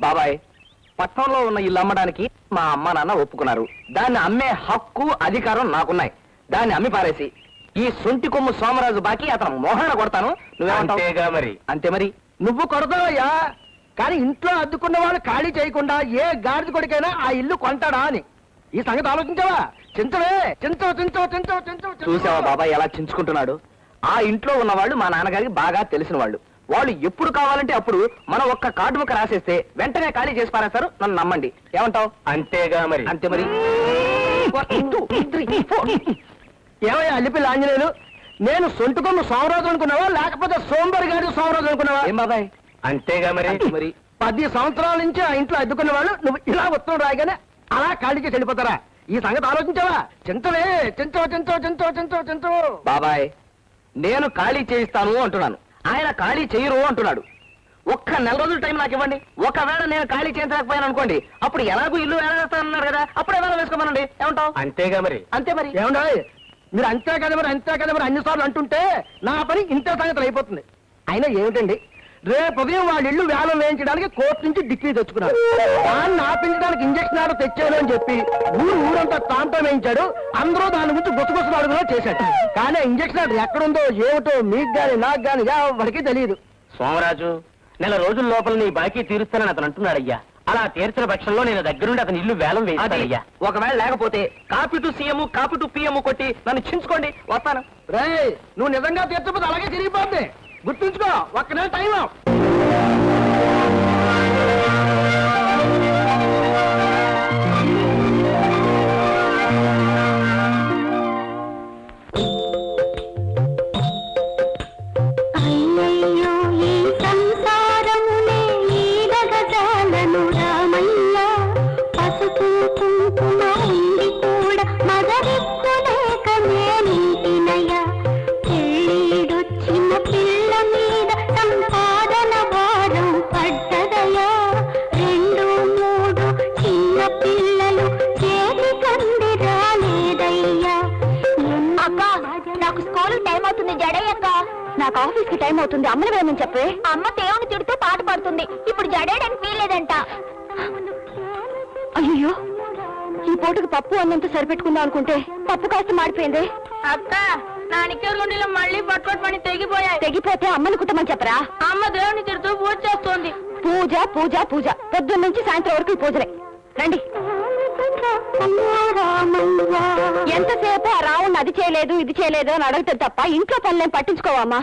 బాబాయ్, పట్నంలో ఉన్న ఇల్లు అమ్మడానికి మా అమ్మ నాన్న ఒప్పుకున్నారు. దాన్ని అమ్మే హక్కు అధికారం నాకున్నాయి. దాన్ని అమ్మి పారేసి ఈ సొంటి కొమ్ము సోమరాజు బాకి అతను మోహన కొడతాను. నువ్వేమంటావు? మరి అంతే మరి. నువ్వు కొడతావయ్యా, కానీ ఇంట్లో అద్దుకున్న వాళ్ళు ఖాళీ చేయకుండా ఏ గాడిద కొడుకైనా ఆ ఇల్లు కొంటాడా అని ఈ సంగతి ఆలోచించావా? చించవే, చించవు చించవు చించవు చించవు. చూసావా బాబాయ్ ఎలా చించుకుంటున్నాడు? ఆ ఇంట్లో ఉన్న వాళ్ళు మా నాన్నగారికి బాగా తెలిసిన వాళ్ళు. వాళ్ళు ఎప్పుడు కావాలంటే అప్పుడు మనం ఒక్క కార్డు ముక్క రాసేస్తే వెంటనే ఖాళీ చేసి పారేస్తారు. నన్ను నమ్మండి. ఏమంటావు? అంతేగా మరి. అంతే మరి. ఏమయ్యా అల్లిపిల్ల ఆంజనేయులు, నేను సొంటుకొమ్మ సోమరాజు అనుకున్నావా లేకపోతే సోంబరి గారి సోమరాజు అనుకున్నావా? ఏం బాబాయ్? అంతేగా మరి. మరి 10 సంవత్సరాల నుంచి ఆ ఇంట్లో అద్దుకున్న వాళ్ళు నువ్వు ఇలా ఉత్తరం రాయగానే అలా ఖాళీ చేసి వెళ్ళిపోతారా? ఈ సంగతి ఆలోచించావా? చింతవే, చించవు చించవు చించవు చించవు చించవు. బాబాయ్, నేను ఖాళీ చేయిస్తాను అంటున్నాను, ఆయన ఖాళీ చేయరు అంటున్నాడు. ఒక్క నెల రోజుల టైం నాకు ఇవ్వండి. ఒకవేళ నేను ఖాళీ చేయించలేకపోయాను అనుకోండి, అప్పుడు ఎలాగో ఇల్లు వేస్తానన్నారు కదా, అప్పుడే వేళ వేసుకోమనండి. ఏమంటావు? అంతేగా మరి. అంతే మరి. ఏమండో మీరు అంతే కదా మరి, అంతే కదా మరి అన్నిసార్లు అంటుంటే నా పని ఇంతే సంగతులు అయిపోతుంది. అయినా ఏమిటండి, రేపు ఉదయం వాళ్ళ ఇల్లు వేలం వేయించడానికి కోర్టు నుంచి డిగ్రీ తెచ్చుకున్నారు. దాన్ని ఆపించడానికి ఇంజక్షన్ ఆర్డర్ తెచ్చాను అని చెప్పి ఊరంతా తాంతం వేయించాడు. అందరూ దాని గురించి గుసగుసలు అడుగులో చేశాడు. కానీ ఇంజక్షన్ ఆర్డర్ ఎక్కడుందో ఏమిటో మీకు గాని నాకు గాని ఎవరికి తెలియదు. సోమరాజు, నెల రోజుల లోపల నీ బాకీ తీరుస్తానని అతను అంటున్నాడయ్యా. అలా తీర్చిన పక్షంలో నేను దగ్గరుండి అతని ఇల్లు వేలం వేస్తానయ్యా. ఒకవేళ లేకపోతే copy to CM copy to PM కొట్టి నన్ను చించుకోండి, వస్తాను. రే, నువ్వు నిజంగా తీర్చకపోతే అలాగే తిరిగిపోద్ది. గుర్తుంచుకో, ఒక్క నెల టైం. నాకు ఆఫీస్ కి టైం అవుతుంది, అమ్మని వేయమని చెప్పే. అమ్మ దేవుని తిడుతూ పాట పాడుతుంది. ఇప్పుడు జడేయడానికి వీల్లేదంట. అయ్యో, ఈ పూటకు పప్పు అన్నంత సరిపెట్టుకుందాం అనుకుంటే పప్పు కాస్త మాడిపోయింది. అక్క, నా నిక్కర్గుండీలో మళ్ళీ పట్టుకోటి పని తెగిపోయాయి. తెగిపోతే అమ్మని కుట్టమని చెప్పరా? అమ్మ దేవుని తిడుతూ పూజ చేస్తోంది. పూజ పూజ పూజ, పొద్దున్న నుంచి సాయంత్రం వరకు ఈ పూజలే. రండి. ఎంతసేపు ఆ రావుని అది చేయలేదు ఇది చేయలేదు అని అడుగుతుంది తప్ప ఇంట్లో పనులేం పట్టించుకోవమ్మా.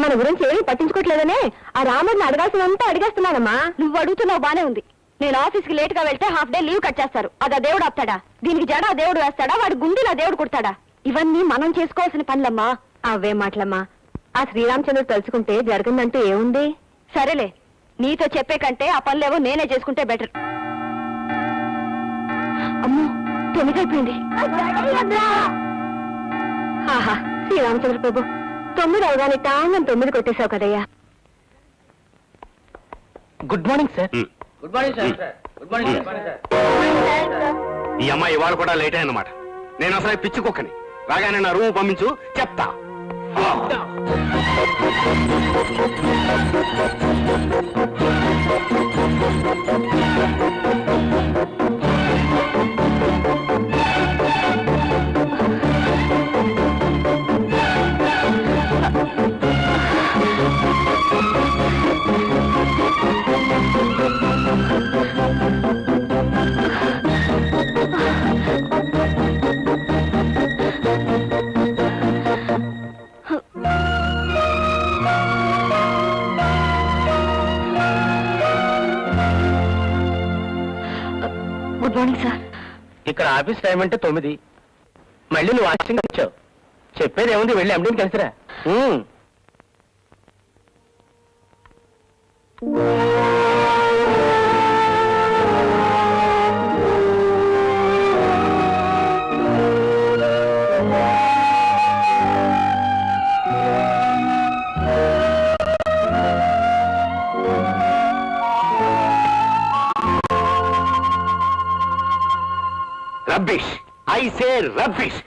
మన గురించి ఏమీ పట్టించుకోవట్లేదనే ఆ రాముడిని అడగాల్సినంతా అడిగేస్తున్నానమ్మా. నువ్వు అడుగుతున్నావు బానే ఉంది. నేను ఆఫీస్కి లేట్ గా వెళ్తే హాఫ్ డే లీవ్ కట్ చేస్తారు. అది ఆ దేవుడు ఆపుతాడా? దీనికి జడ ఆ దేవుడు వేస్తాడా? వాడి గుండెలు ఆ దేవుడు కుడతాడా? ఇవన్నీ మనం చేసుకోవాల్సిన పనులమ్మా. అవే మాటలమ్మా. ఆ శ్రీరామచంద్రుడు తలుచుకుంటే జరగందంటూ ఏముంది? సరేలే, నీతో చెప్పే కంటే ఆ పనులేవో నేనే చేసుకుంటే బెటర్. అమ్మో, 9 అయిపోయింది. ఆహా, శ్రీరామచంద్ర ప్రభు, 9 అవగానే టాంగం 9 కొట్టేశావు కదయ్యా. Good morning sir. Good morning sir. Good morning sir. ఈ అమ్మాయి ఇవాళ కూడా లేట్ అయిందన్నమాట. నేను అసలు పిచ్చి కుక్కని. రాగానే నా రూమ్ పంపించు, చెప్తా. Good morning sir. ఇక్కడ ఆఫీస్ టైం అంటే 9. మళ్ళీ నువ్వు ఆశ్చర్యంగా వచ్చావు. చెప్పేది ఏముంది, వెళ్ళి ఎండీని కలిసిరా. Rubbish! I say rubbish!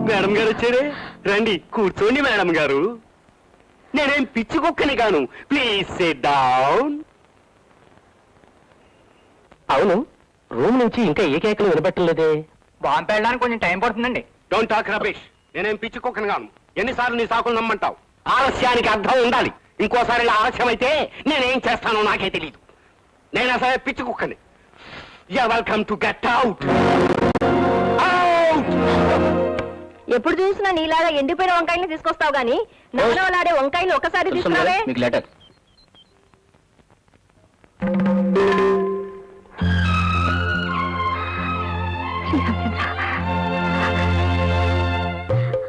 Madam గారు వచ్చాడే. రండి కూర్చోండి మేడం గారు. నేనేం పిచ్చి కుక్కని కాను. Please SIT down. అవును, రూమ్ నుంచి ఇంకా ఏ కేకలు వినబట్టలేదే. బాంబు వెళ్ళడానికి కొంచెం టైం పడుతుందండి. Don't talk రబేష్. నేనేం పిచ్చి కుక్కని కాను. ఎన్నిసార్లు నీ సాకులు నమ్మంటావు? ఆలస్యానికి అర్థం ఉండాలి. ఇంకోసారి ఇలా ఆలస్యం అయితే నేనేం చేస్తానో నాకే తెలియదు. నేను అసలు పిచ్చి కుక్కని. You welcome to get out. ఎప్పుడు చూసినా నీలాగా ఎండిపోయిన వంకాయలు తీసుకొస్తావు గానీ నవనవలాడే వంకాయలు ఒకసారి తీసుకురావే. మీకు లెటర్.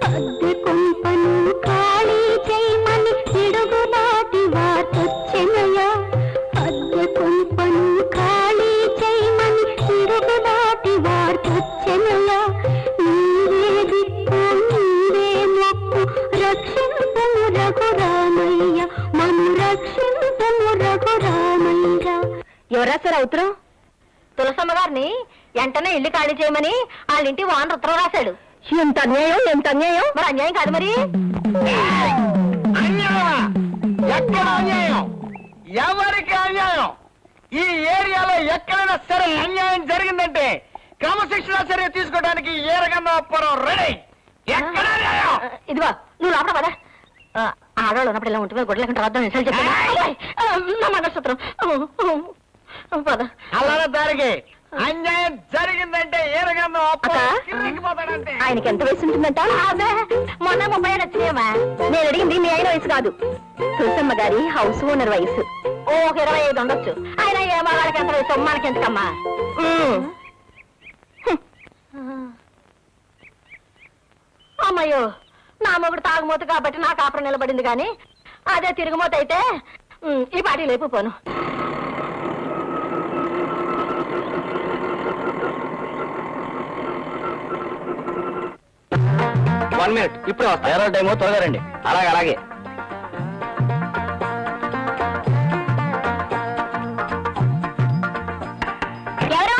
అద్దె కొంపను ఖాళీ చేయమని పిడుగులాంటి వార్తొచ్చెనయ్యా. అద్దె కొంపను ఖాళీ చేయమని పిడుగులాంటి వార్తొచ్చెనయ్యా. నీవే దిక్కు నీవే మొక్కు రక్షింపుము రఘురామయ్య, మను రక్షింపుము రఘురామయ్య. ఎవరు రాశారు ఉత్తరం? తులసమ్మ గారిని వెంటనే ఇల్లు ఖాళీ చేయమని వాళ్ళ ఇంటి వానర్ ఉత్తరం రాశాడు. ఎంత అన్యాయం, ఎంత అన్యాయం. మరి అన్యాయం కాదు మరి. అన్యాయమా? ఎక్కడ అన్యాయం? ఎవరికి అన్యాయం? ఈ ఏరియాలో ఎక్కడైనా సరే అన్యాయం జరిగిందంటే క్రమశిక్షణ చర్య తీసుకోవడానికి ఏ రకంగా ఒప్పరం రెడీ. ఎక్కడ అన్యాయం? ఇదిగో నువ్వు లోపల పదా. ఆడవాళ్ళు ఉన్నప్పుడు ఇలా ఉంటుంది, గొడ్ల కంటే వద్దాం నిమిషాలు చెప్పి నా మంగళసూత్రం పద. అలానే దానికి అన్యాయం జరిగిందంటే ఏ రకంగా ఆయనకి ఎంత వయసు ఉంటుందంట? అదే మొన్న 30 ఏళ్ళు వచ్చినాయమ్మా. నేను అడిగింది మీ ఆయన వయసు కాదు, తులసమ్మ గారి హౌస్ ఓనర్ వయసు. ఓ 25 ఉండొచ్చు. ఆయన ఏమో వాళ్ళకి ఎంత వయసు, మనకి ఎంతకమ్మా. అమ్మయ్యో, నా మొగుడు తాగుమోతు కాబట్టి నా కాపురం నిలబడింది కానీ అదే తిరుగుమోత అయితే ఈ పార్టీ లేపుపోను. వన్ మినిట్, ఇప్పుడే వస్తా. వేరే టైమో త్వరగా రండి. అలాగే అలాగే. ఎవరు?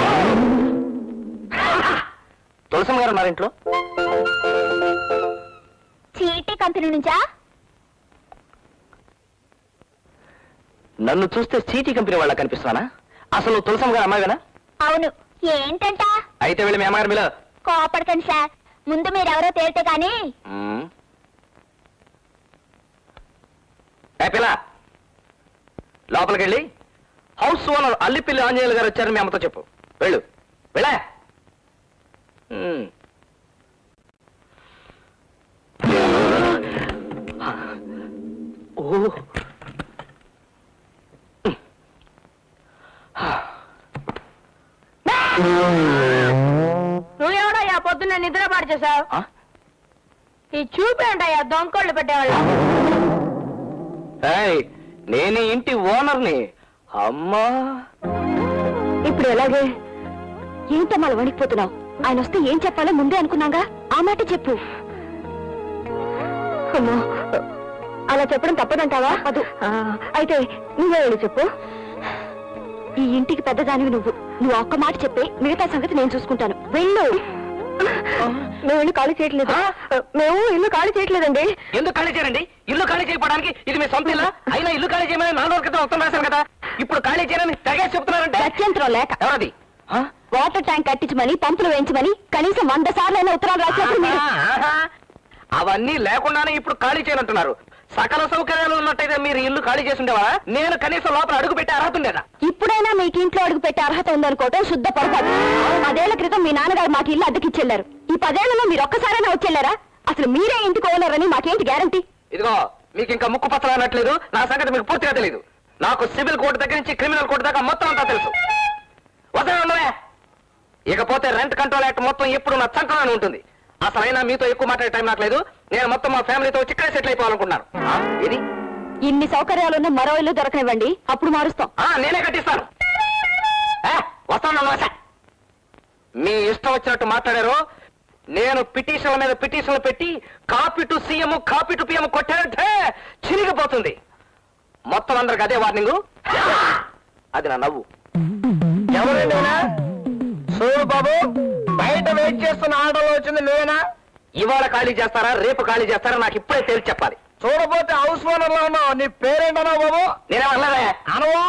తులసమ్మ గారు ఉన్నారు ఇంట్లో. చీటీ కంపెనీ నుంచా? నన్ను చూస్తే చీటీ కంపెనీ వాళ్ళ కనిపిస్తున్నానా? అసలు తులసమ్మ గారు అమ్మాయినా? అవును. ఏంటంట? అయితే వెళ్ళి మీ అమ్మగారు మీలో. కోపడకండి సార్, ముందు మీరెవరో తేలితే గాని. పిల్ల లోపలికి వెళ్ళి హౌస్ ఓనర్ అల్లిపిల్లి ఆంజనేయులు గారు వచ్చారని మీ అమ్మతో చెప్పు. వెళ్ళు వెళ్ళా. ఓ నువ్వెవడయ్యా పొద్దున్న నిద్ర పాడు చేసావు? ఈ చూపేంటయ్యా దొంగకోళ్ళు పెట్టేవాళ్ళు. నేను ఇంటి ఓనర్ని. అమ్మా ఇప్పుడు ఎలాగే? ఏంటో మళ్ళీ వణికిపోతున్నావు? ఆయన వస్తే ఏం చెప్పాలో ముందే అనుకున్నాగా, ఆ మాట చెప్పు. అమ్మో, అలా చెప్పడం తప్పదంటావా? అది అయితే నువ్వే వెళ్ళి చెప్పు. ఈ ఇంటికి పెద్దదానివి నువ్వు ఒక్క మాట చెప్పి మిగతా సంగతి నేను చూసుకుంటాను. వెళ్ళు. మేము ఇల్లు ఖాళీ చేయట్లేదు. మేము ఇల్లు ఖాళీ చేయట్లేదండి. ఎందుకు ఖాళీ చేయరండి? ఇల్లు ఖాళీ చేయడానికి ఇది మీ సొంత ఇల్లా? అయినా ఇల్లు ఖాళీ చేయమని 4 రోజుల క్రితం ఉత్తరం రాశాను కదా. ఇప్పుడు ఖాళీ చేయని తెగేసి చెప్తున్నారంటే గత్యంతరం లేక. ఎవరది? వాటర్ ట్యాంక్ కట్టించమని, పంపులు వేయించమని కనీసం 100 సార్లు అయినా ఉత్తరాలు రాసినప్పుడు మీరు అవన్నీ లేకుండానే ఇప్పుడు ఖాళీ చేయనంటున్నారు. సకల సౌకర్యాలు ఉన్నట్టయితే మీరు ఇల్లు ఖాళీ చేసి ఉండేవారా? నేను కనీసం లోపల అడుగు పెట్టే అర్హత ఉండేదా? ఇప్పుడైనా మీకు ఇంట్లో అడుగు పెట్టే అర్హత ఉందనుకోవటం శుద్ధ పొరపాటు. 10 ఏళ్ల క్రితం మీ నాన్నగారు మాకు ఇల్లు అద్దెకిచ్చెళ్లారు. ఈ 10 ఏళ్లలో మీరు ఒక్కసారైనా వచ్చేళ్లారా? అసలు మీరే ఇంటికి ఓనరని మాకేంటి గ్యారంటీ? ఇదిగో మీకు ఇంకా ముక్కు పచ్చలు అనట్లేదు. నా సంగతి మీకు పూర్తిగా తెలియదు. నాకు సివిల్ కోర్టు దగ్గర నుంచి క్రిమినల్ కోర్టు దాకా మొత్తం అంతా తెలుసు. వదలే. ఇకపోతే రెంట్ కంట్రోల్ యాక్ట్ మొత్తం ఎప్పుడు నా చంకలోనే ఉంటుంది. అసలైనా మీతో ఎక్కువ మాట్లాడే టైం నాకు లేదు. నేను మొత్తం మా ఫ్యామిలీతో చిక్కడే సెటిల్ అయిపోవాలనుకుంటున్నాను. ఇది ఇన్ని సౌకర్యాలున్న మరో ఇల్లు దొరకనివ్వండి, అప్పుడు మారుస్తాం. నేనే కట్టిస్తాను. వస్తాను. మీ ఇష్టం వచ్చినట్టు మాట్లాడారు. నేను పిటిషన్ల మీద పిటిషన్లు పెట్టి copy to CM copy to PM కొట్టానంటే చిరిగిపోతుంది. మొత్తం అందరికి అదే వార్నింగు. అది నా నవ్వు. ఎవరైనా చూడు బాబు, బయట వెయిట్ చేస్తున్న ఆటోలో వచ్చింది నువ్వేనా? ఇవాళ ఖాళీ చేస్తారా రేపు ఖాళీ చేస్తారా నాకు ఇప్పుడే తేల్చి చెప్పాలి. చూడబోతే హౌస్ ఓనర్ లో ఉన్నావు. నీ పేరేంటన్నా బాబు? నేనేమన్నావయ్యా? అనవా?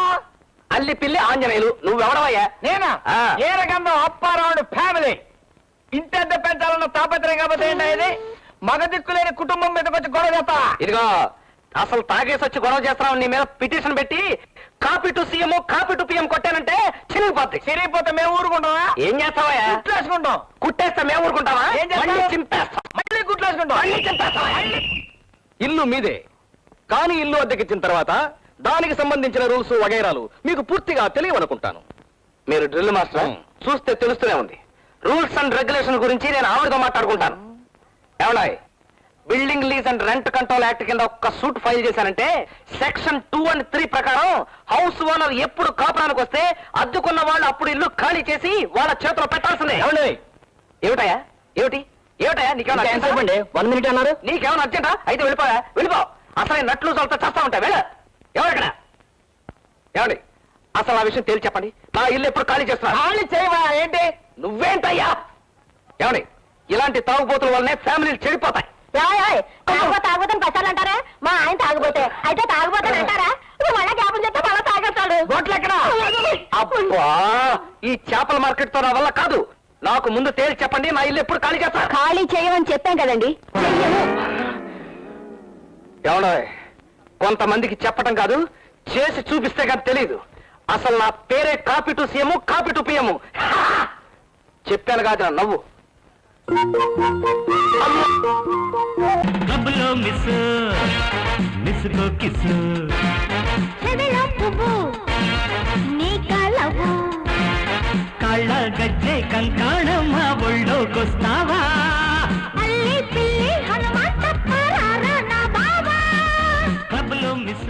అల్లి పిల్లి ఆంజనేయులు. నువ్వెవడవయ్యా? నేనా? ఆ. ఏరగంధం అప్పారావుడు ఫ్యామిలీ. ఇంటెద్ద పెంచాలన్న తాపత్రయం కాబట్టి ఏంటో ఇది మగ దిక్కులేని కుటుంబం మీదకి వచ్చి గొడవ చేస్తా. ఇదిగో అసలు తాగేసి వచ్చి గొడవ చేస్తున్నావు. నీ మీద పిటిషన్ పెట్టి copy to CM copy to PM కొట్టానంటే చిరిగిపోద్ది. చిరిగిపోతే మేము ఊరుకుంటావా? ఏం చేస్తావయ్యా? గుట్లేసుకుంటాం. కుట్టేస్తే మేము ఊరుకుంటావా? ఏం చేస్తావు? మళ్ళీ చింపేస్తాం. మళ్ళీ గుట్లేసుకుంటాం. మళ్ళీ చింపేస్తాం. ఇల్లు మీదే, కానీ ఇల్లు అద్దెకిచ్చిన తర్వాత దానికి సంబంధించిన రూల్స్ వగైరాలు మీకు పూర్తిగా తెలియవనుకుంటాను. మీరు డ్రిల్ మాస్టర్ చూస్తే తెలుస్తూనే ఉంది. రూల్స్ అండ్ రెగ్యులేషన్ గురించి నేను ఆవిడతో మాట్లాడుకుంటాను. ఏమన్నాయి? Building lease and rent control act కింద ఒక్క సూట్ ఫైల్ చేశానంటే సెక్షన్ 2 and 3 ప్రకారం హౌస్ ఓనర్ ఎప్పుడు కాపురానికి వస్తే అద్దుకున్న వాళ్ళు అప్పుడు ఇల్లు ఖాళీ చేసి వాళ్ళ చేతిలో పెట్టాల్సిందే. ఏమిటయా? ఏమిటయా నీకేమన్నా చెప్పండి, 1 minute అన్నారు. నీకేమైనా అర్జెంటా? అయితే వెళ్ళిపో. అసలు నట్లు చల్తా చేస్తా ఉంటా. ఎవరెక్కడ? ఏమండి అసలు ఆ విషయం తేల్చి చెప్పండి. నా ఇల్లు ఎప్పుడు ఖాళీ చేస్తున్నా? ఖాళీ చేయవా ఏంటి? నువ్వేంటయ్యా? ఏమండి ఇలాంటి తాగుబోతుల వల్లనే ఫ్యామిలీలు చెడిపోతాయి. తాగుబోతాను పెట్టాలంటారా? మా ఆయన తాగుబోతే అయితే తాగుబోతాను అంటారా? మళ్ళా జ్ఞాపం చెప్తే మళ్ళా తాగేస్తాడు. గొట్లెక్కడా? అబ్బా ఈ చేపల మార్కెట్ తో నా వల్ల కాదు. నాకు ముందు తేల్చి చెప్పండి. నా ఇల్లు ఎప్పుడు ఖాళీ చేస్తా? ఖాళీ చేయమని చెప్పాం కదండి. ఏమన్నా కొంతమందికి చెప్పటం కాదు, చేసి చూపిస్తే కానీ తెలియదు. అసలు నా పేరే copy to CM copy to PM. చెప్పాను కాదు నా నవ్వు. క్లబ్లో మిస్ మిస్కో కిస్ కళ్ళ గజ్జె కంకాణం మా ఒళ్ళోకొస్తావా? క్లబ్లో మిస్